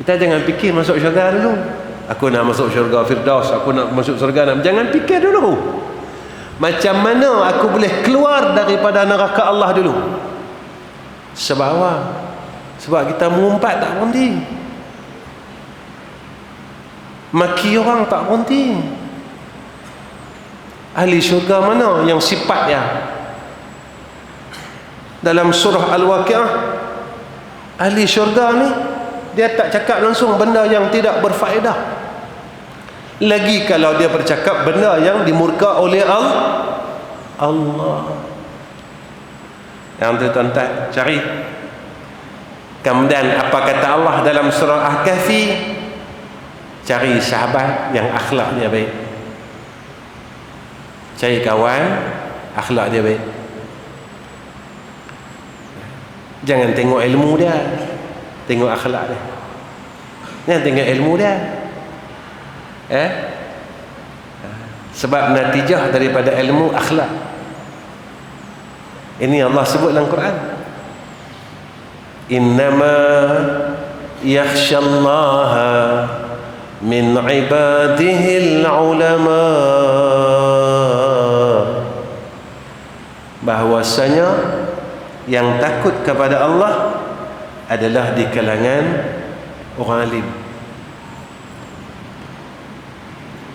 Kita jangan fikir masuk syurga dulu. Aku nak masuk syurga Firdaus, aku nak masuk syurga. Jangan fikir dulu. Macam mana aku boleh keluar daripada neraka Allah dulu. Sebab apa? Sebab kita mengumpat tak berhenti. Maki orang tak berhenti. Ahli syurga mana yang sifat dia? Dalam surah Al-Waqi'ah, ahli syurga ni dia tak cakap langsung benda yang tidak berfaedah. Lagi kalau dia bercakap benda yang dimurka oleh Allah. Yang tu tuan-tuan cari. Kemudian apa kata Allah dalam surah Al-Kahfi? Cari sahabat yang akhlak dia baik. Cari kawan akhlak dia baik. Jangan tengok ilmu dia, tengok akhlak dia. Jangan tengok ilmu dia. Sebab natijah daripada ilmu akhlak. Ini Allah sebut dalam Quran. Innama yakhshallaha min ibadihil ulama. Bahwasanya yang takut kepada Allah adalah di kalangan orang alim.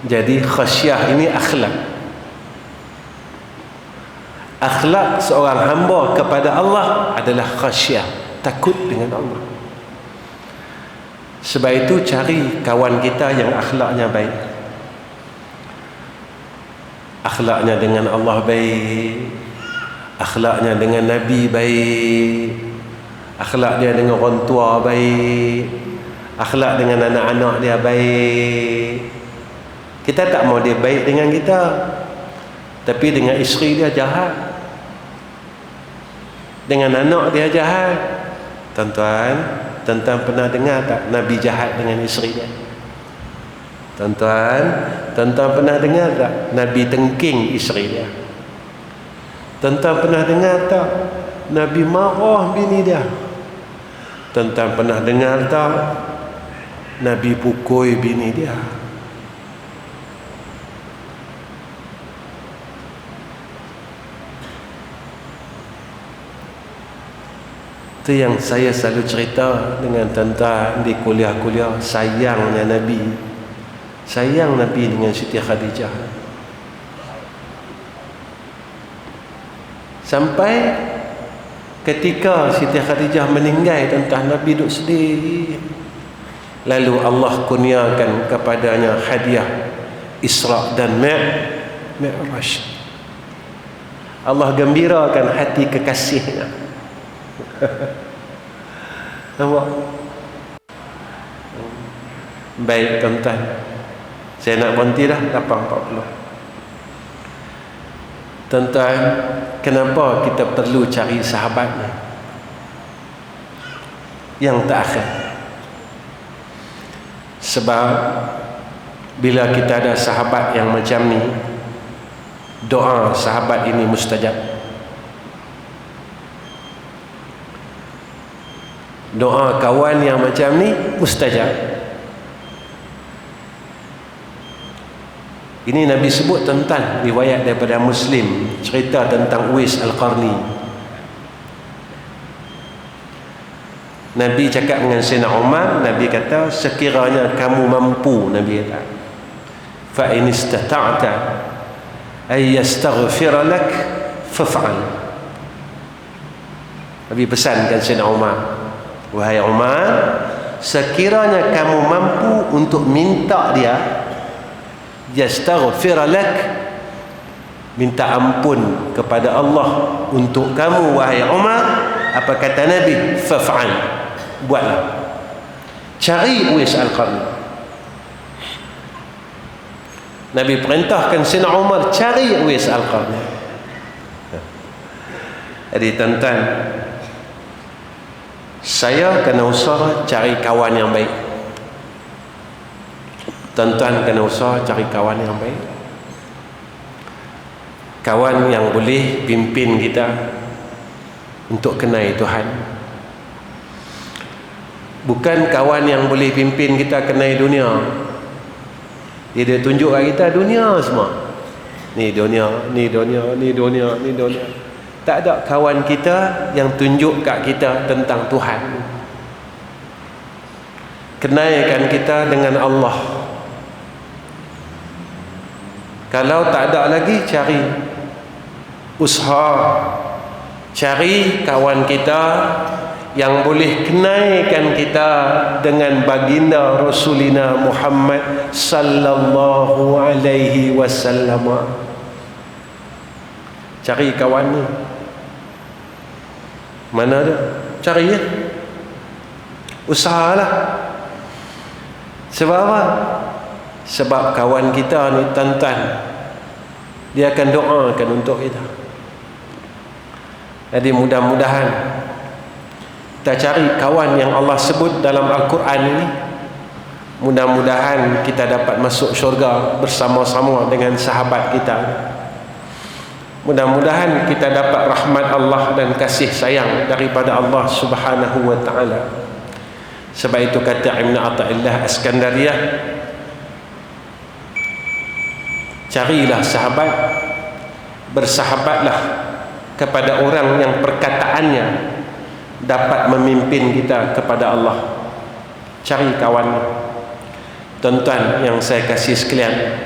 Jadi khasyah ini akhlak. Akhlak seorang hamba kepada Allah adalah khasyah, takut dengan Allah. Sebab itu cari kawan kita yang akhlaknya baik. Akhlaknya dengan Allah baik, akhlaknya dengan Nabi baik, akhlak dia dengan orang tua baik, akhlak dengan anak-anak dia baik. Kita tak mau dia baik dengan kita, tapi dengan isteri dia jahat, dengan anak dia jahat. Tuan-tuan pernah dengar tak Nabi jahat dengan isteri dia? Tuan-tuan pernah dengar tak Nabi tengking isteri dia? Tuan-tuan pernah dengar tak Nabi marah bini dia. Tuan-tuan pernah dengar tak Nabi pukul bini dia? Itu yang saya selalu cerita dengan tuan-tuan di kuliah-kuliah. Sayangnya Nabi, sayang Nabi dengan Siti Khadijah. Sampai ketika Siti Khadijah meninggal, tuan-tuan, Nabi duduk sedih. Lalu Allah kurniakan kepadanya hadiah Isra dan Mi'raj. Allah gembirakan hati kekasihnya. Nampak? Baik tuan-tuan, saya nak berhenti dah 8.40. Tuan-tuan, kenapa kita perlu cari sahabat ni? Yang terakhir, sebab bila kita ada sahabat yang macam ni, doa sahabat ini mustajab. Doa kawan yang macam ni mustajab. Ini Nabi sebut tentang riwayat daripada Muslim, cerita tentang Uwais Al-Qarni. Nabi cakap dengan Sayyidina Umar, Nabi kata, sekiranya kamu mampu, Nabi kata, fa in istata'ta ay yastaghfira lak faf'al. Nabi pesankan Sayyidina Umar, wahai Umar, sekiranya kamu mampu untuk minta dia yastaghfir lak, minta ampun kepada Allah untuk kamu, wahai Umar, apa kata Nabi? Faf'al, buatlah. Cari Uwais Al-Qarni. Nabi perintahkan Sayyidina Umar cari Uwais Al-Qarni. Jadi tuan-tuan, saya kena usaha cari kawan yang baik. Tuan-tuan kena usaha cari kawan yang baik. Kawan yang boleh pimpin kita untuk kenal Tuhan. Bukan kawan yang boleh pimpin kita kenal dunia. Dia tunjuk kat kita dunia semua. Ni dunia, ni dunia, ni dunia, ni dunia. Tak ada kawan kita yang tunjuk kat kita tentang Tuhan. Kenalkan kita dengan Allah. Kalau tak ada lagi, cari usaha, cari kawan kita yang boleh kenalkan kita dengan baginda Rasulina Muhammad sallallahu alaihi wasallam. Cari kawan ni. Mana ada? Cari ya. Usahalah. Sebab apa? Sebab kawan kita ni tuan-tuan, dia akan doakan untuk kita. Jadi mudah-mudahan kita cari kawan yang Allah sebut dalam Al-Quran ini. Mudah-mudahan kita dapat masuk syurga bersama-sama dengan sahabat kita. Mudah-mudahan kita dapat rahmat Allah dan kasih sayang daripada Allah Subhanahu wa ta'ala. Sebab itu kata Ibn Ata'illah Askandariyah, carilah sahabat, bersahabatlah kepada orang yang perkataannya dapat memimpin kita kepada Allah. Cari kawan. Tuan-tuan yang saya kasih sekalian,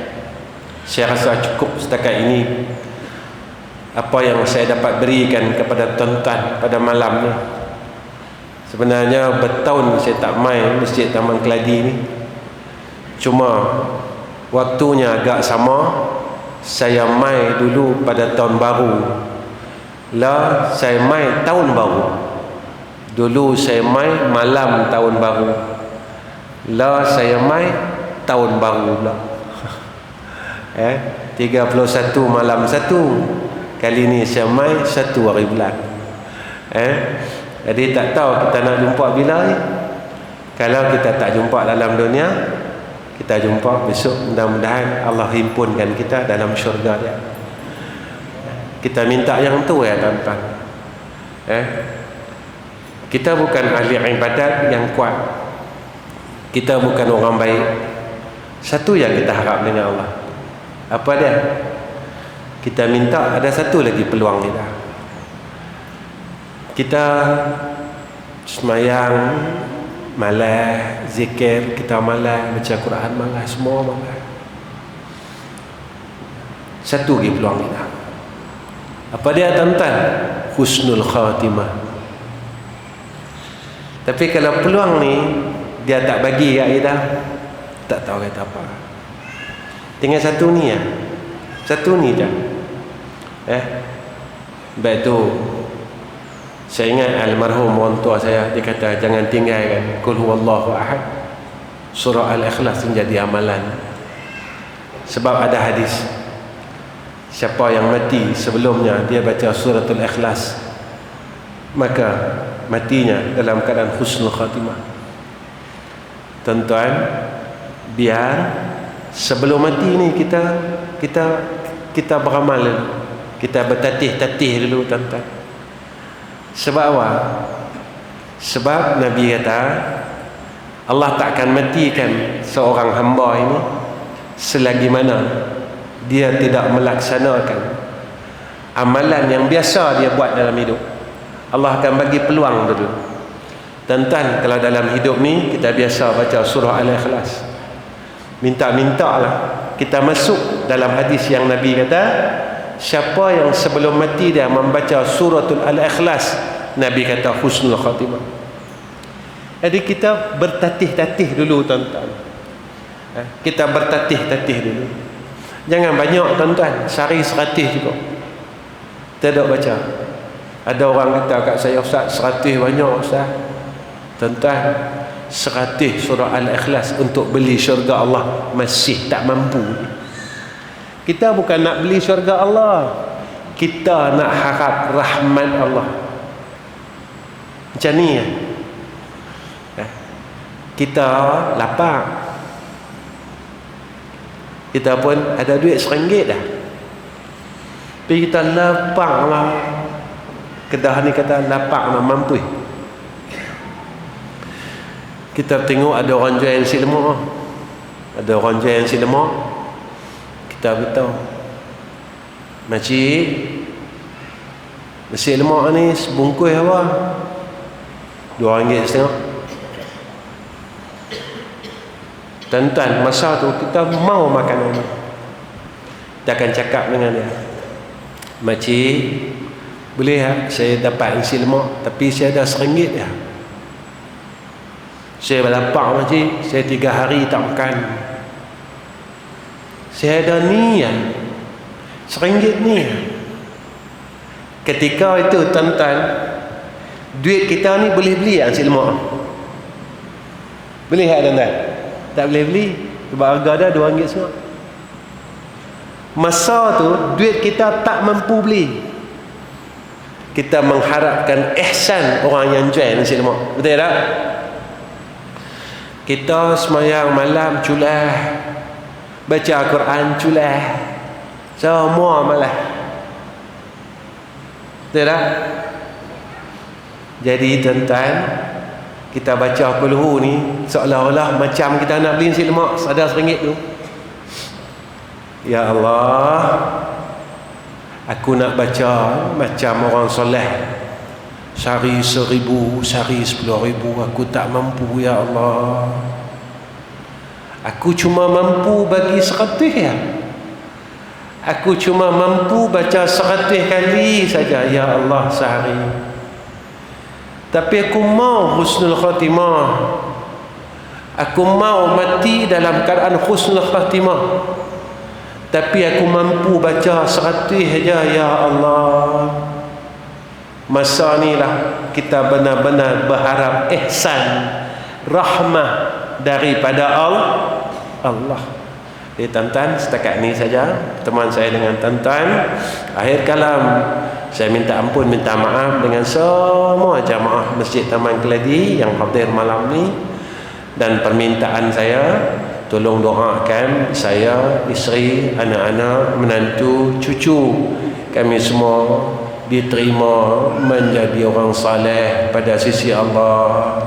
saya rasa cukup setakat ini apa yang saya dapat berikan kepada tuan-tuan pada malam ni. Sebenarnya bertahun saya tak main Masjid Taman Keladi ni. Cuma waktunya agak sama. Saya main dulu pada tahun baru. Lah saya main tahun baru. Dulu saya main malam tahun baru. Lah saya main tahun baru pula. 31 malam 1. Kali ni saya main 1 hari bulan. Jadi tak tahu kita nak jumpa bila ni. Kalau kita tak jumpa dalam dunia, kita jumpa besok. Mudah-mudahan Allah himpunkan kita dalam syurga dia. Kita minta yang tu ya tuan-tuan. Kita bukan ahli ibadat yang kuat, kita bukan orang baik. Satu yang kita harap dengan Allah, apa dia? Kita minta ada satu lagi peluang kita. Kita semayang malas, zikir kita malas, baca Quran malas, semua malas. Satu lagi peluang kita. Apa dia, tuan-tuan? Husnul khatimah. Tapi kalau peluang ni dia tak bagi kat kita, tak tahu kata apa. Tinggal satu ni ya. Satu ni je. Baik tu, saya ingat almarhum orang tua saya, dia kata jangan tinggalkan Qul huwallahu ahad, surah Al-Ikhlas menjadi amalan. Sebab ada hadis, siapa yang mati sebelumnya dia baca suratul Ikhlas, maka matinya dalam keadaan husnul khatimah. Tuan-tuan, biar sebelum mati ni kita beramal dulu, kita bertatih-tatih dulu, tuan-tuan. Sebab apa? Sebab Nabi kata Allah tak akan matikan seorang hamba ini selagi mana dia tidak melaksanakan amalan yang biasa dia buat dalam hidup. Allah akan bagi peluang dulu. Tuan-tuan, kalau dalam hidup ni kita biasa baca surah Al-Ikhlas, minta-mintalah kita masuk dalam hadis yang Nabi kata, siapa yang sebelum mati dia membaca suratul Al-Ikhlas, Nabi kata husnul khatimah. Jadi kita bertatih-tatih dulu, tuan-tuan. Kita bertatih-tatih dulu. Jangan banyak, tuan-tuan, sehari 100 juga kita tak baca. Ada orang kata kat saya, Ustaz, 100 banyak, Ustaz. Tuan-tuan, 100 surah Al-Ikhlas untuk beli syurga Allah masih tak mampu. Kita bukan nak beli syurga Allah, kita nak harap rahmat Allah. Macam ni ya. Kita lapar, kita pun ada duit RM1 dah, tapi kita lapar lah. Kedah ni kata lapar lah, mampu. Kita tengok ada orang jual nasi lemak, ada orang jual nasi lemak, kita beritahu, makcik, nasi lemak ni sebungkus apa? RM2.50. Tuan-tuan, masa tu kita mau makan ni, kita akan cakap dengan dia, makcik, boleh tak saya dapat nasi lemak tapi saya ada RM1 dah. Saya berlapar, makcik, saya 3 hari tak makan. Saya ada ni RM1 ni. Ketika itu, tuan-tuan, duit kita ni boleh beli nasi lemak? Boleh tak, tuan-tuan? Tak boleh beli, sebab harga dah RM2.50. Masa tu duit kita tak mampu beli. Kita mengharapkan ihsan orang yang jual nasi lemak, betul tak? Kita semayang malam culah, baca Quran culah, semua malah, betul tak? Jadi tuan-tuan, kita baca kulhu ni seolah-olah macam kita nak beli nasi lemak ada RM1 tu. Ya Allah, aku nak baca macam orang soleh, sehari 1,000, sehari 10,000, aku tak mampu ya Allah. Aku cuma mampu bagi 100 ya. Aku cuma mampu baca 100 kali saja ya Allah sehari. Tapi aku mau husnul khatimah. Aku mau mati dalam keadaan husnul khatimah. Tapi aku mampu baca 100 saja ya Allah. Masa inilah kita benar-benar berharap ihsan, rahmah daripada Allah. Jadi tuan-tuan, setakat ini saja pertemuan saya dengan tuan-tuan. Akhir kalam, saya minta ampun, minta maaf dengan semua jamaah Masjid Taman Keladi yang hadir malam ni. Dan permintaan saya, tolong doakan saya, isteri, anak-anak, menantu, cucu kami semua diterima menjadi orang saleh pada sisi Allah,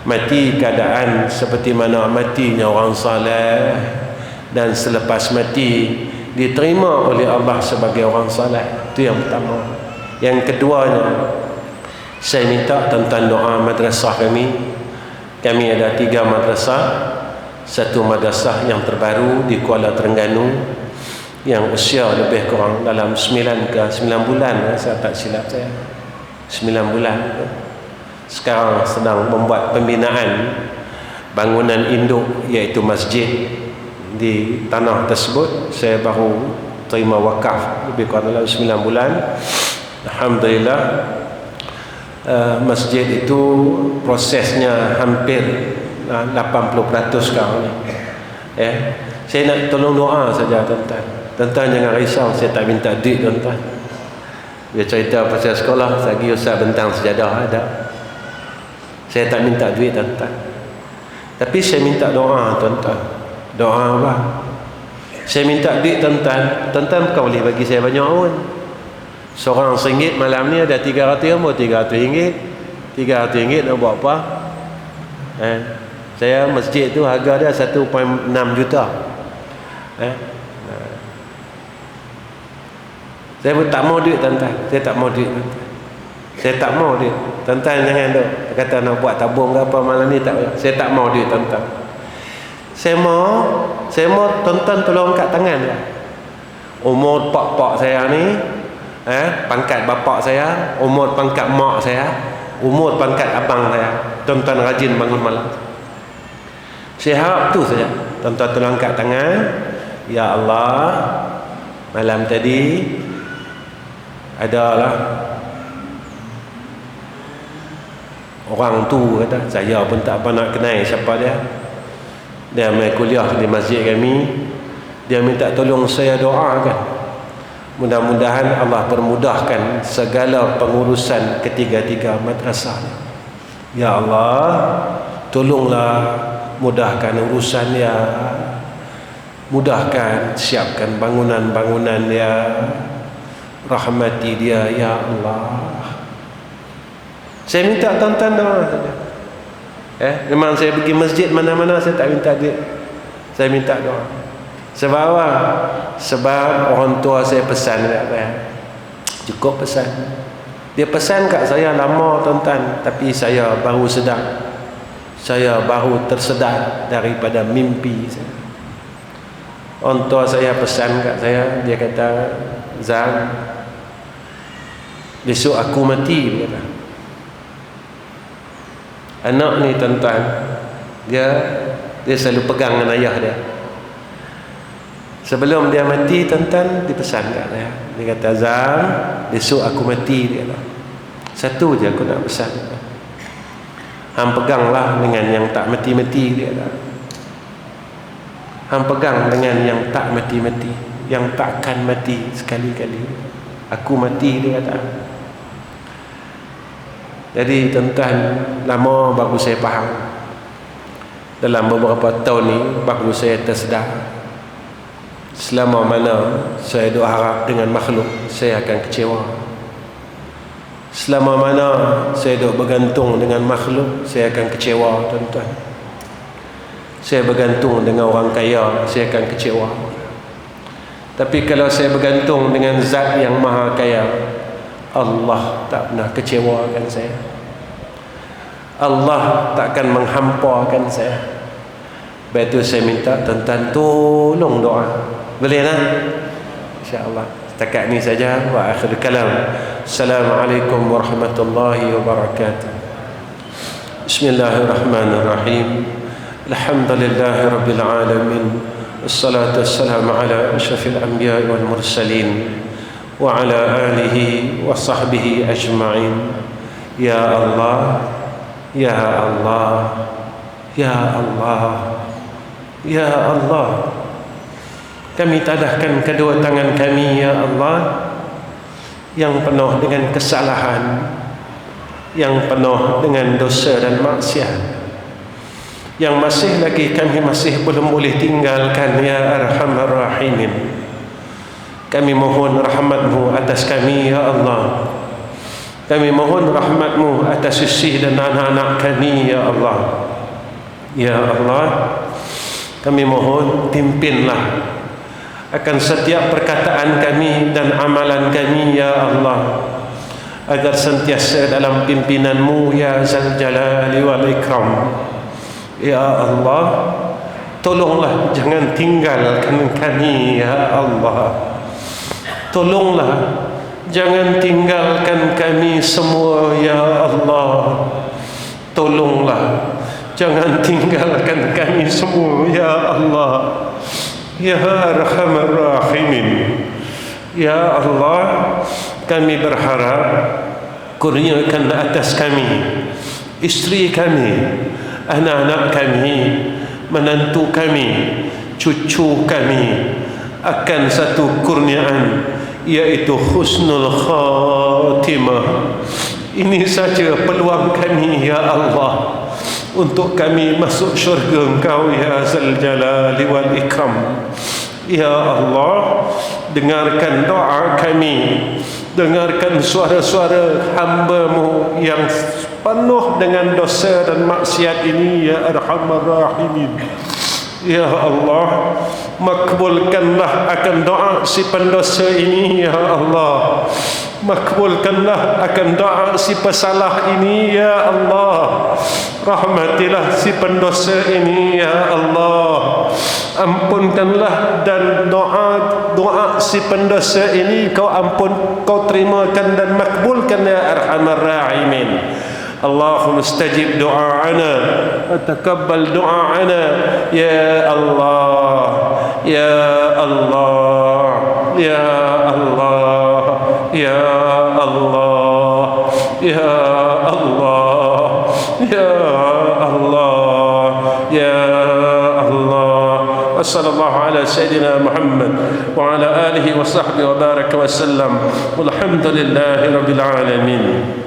mati keadaan seperti mana matinya orang saleh, dan selepas mati diterima oleh Allah sebagai orang saleh. Itu yang pertama. Yang keduanya, saya minta tentang doa madrasah kami. Kami ada 3 madrasah. Satu madrasah yang terbaru di Kuala Terengganu, yang usia lebih kurang dalam 9 bulan, saya tak silap saya, 9 bulan. Sekarang sedang membuat pembinaan bangunan induk, iaitu masjid di tanah tersebut. Saya baru terima wakaf lebih kurang dalam 9 bulan. Alhamdulillah. Masjid itu prosesnya hampir 80% sekarang ni. Saya nak tolong doa saja tuan-tuan. Tuan-tuan jangan risau, saya tak minta duit tuan-tuan. Dia cerita pasal sekolah, saya pergi ustaz bentang sejadah ada. Saya tak minta duit tuan-tuan. Tapi saya minta doa tuan-tuan. Doa apa? Saya minta duit tuan-tuan. Tuan-tuan bukan boleh bagi saya banyak pun. Seorang RM1 malam ni ada 300 nombor, RM300. RM300 nak buat apa? Saya masjid tu harga dia 1.6 juta. Saya pun tak mau duit tuan-tuan. Saya tak mau duit tuan-tuan. Saya tak mau duit. Tuan-tuan jangan duk kata nak buat tabung ke apa malam ni, tak. Saya tak mau duit tuan-tuan. Saya mau tuan-tuan tolong angkat tangan lah. Umur pak-pak saya ni, pangkat bapak saya, umur pangkat mak saya, umur pangkat abang saya, tuan-tuan rajin bangun malam. Saya harap tu saja. Tuan-tuan tolong angkat tangan. Ya Allah, malam tadi adalah orang tu kata, saya pun tak apa nak kenal siapa dia. Dia main kuliah di masjid kami. Dia minta tolong saya doakan. Mudah-mudahan Allah permudahkan segala pengurusan ketiga-tiga madrasah. Ya Allah, tolonglah mudahkan urusan dia. Mudahkan, siapkan bangunan-bangunan dia. Rahmati dia, ya Allah. Saya minta tuan-tuan doa saja. Memang saya pergi masjid mana-mana saya tak minta duit. Saya minta doa. Sebab apa? Sebab orang tua saya pesan kat saya. Cukup pesan. Dia pesan kat saya lama tuan-tuan, tapi saya baru sedar. Saya baru tersedar daripada mimpi saya. Orang tua saya pesan kat saya, dia kata, Zan, besok aku mati, dia kata. Anak ni tuan-tuan, dia selalu pegang dengan ayah dia. Sebelum dia mati tuan-tuan, dia pesan kat saya. Dia kata, Zan, besok aku mati, dia kata. Satu je aku nak pesan. Hang peganglah dengan yang tak mati-mati, dia kata. Hang pegang dengan yang tak mati-mati, yang takkan mati sekali-kali. Aku mati, dia kata. Jadi tuan-tuan, lama baru saya faham. Dalam beberapa tahun ni baru saya tersedar. Selama mana saya duk harap dengan makhluk, saya akan kecewa. Selama mana saya duk bergantung dengan makhluk, saya akan kecewa tuan-tuan. Saya bergantung dengan orang kaya, saya akan kecewa. Tapi kalau saya bergantung dengan zat yang maha kaya, Allah tak pernah kecewakan saya. Allah takkan menghampakan saya. Sebab itu saya minta tuan-tuan tolong doa. Boleh lah? InsyaAllah. Setakat ni saja. Wa akhir kalam. Assalamualaikum warahmatullahi wabarakatuh. Bismillahirrahmanirrahim. Alhamdulillahi rabbil alamin. Assalatu wassalamu ala asyrafil anbiya wal mursalin wa ala alihi wa sahbihi ajma'in. Ya Allah, Ya Allah, Ya Allah, Ya Allah, kami tadahkan kedua tangan kami, Ya Allah, yang penuh dengan kesalahan, yang penuh dengan dosa dan maksiat, yang masih lagi kami masih belum boleh tinggalkan, Ya Arhamar Rahimin. Kami mohon rahmat-Mu atas kami, ya Allah. Kami mohon rahmat-Mu atas isteri dan anak-anak kami, ya Allah. Ya Allah, kami mohon pimpinlah akan setiap perkataan kami dan amalan kami, ya Allah, agar sentiasa dalam pimpinan-Mu, ya Zal Jalali wal Ikram. Ya Allah, tolonglah jangan tinggalkan kami, ya Allah. Tolonglah jangan tinggalkan kami semua, ya Allah. Tolonglah jangan tinggalkan kami semua, ya Allah. Ya Arhamar Rahimin. Ya Allah, kami berharap kurniakan atas kami, isteri kami, anak-anak kami, menantu kami, cucu kami akan satu kurniaan, yaitu husnul khatimah. Ini saja peluang kami, ya Allah, untuk kami masuk syurga Engkau, ya Zal Jalali wal Ikram. Ya Allah, dengarkan doa kami, dengarkan suara-suara hamba-Mu yang penuh dengan dosa dan maksiat ini, ya Arhamar Rahimin. Ya Allah, makbulkanlah akan doa si pendosa ini, ya Allah. Makbulkanlah akan doa si pesalah ini, ya Allah. Rahmatilah si pendosa ini, ya Allah. Ampunkanlah dan doa si pendosa ini Kau Kau terimakan dan makbulkan, ya Arhamar Rahimin. اللهم استجب دعاءنا وتقبل دعاءنا يا الله يا الله يا الله يا الله يا الله يا الله يا الله. وصلى الله على سيدنا محمد وعلى آله وصحبه وبارك وسلم والحمد لله رب العالمين.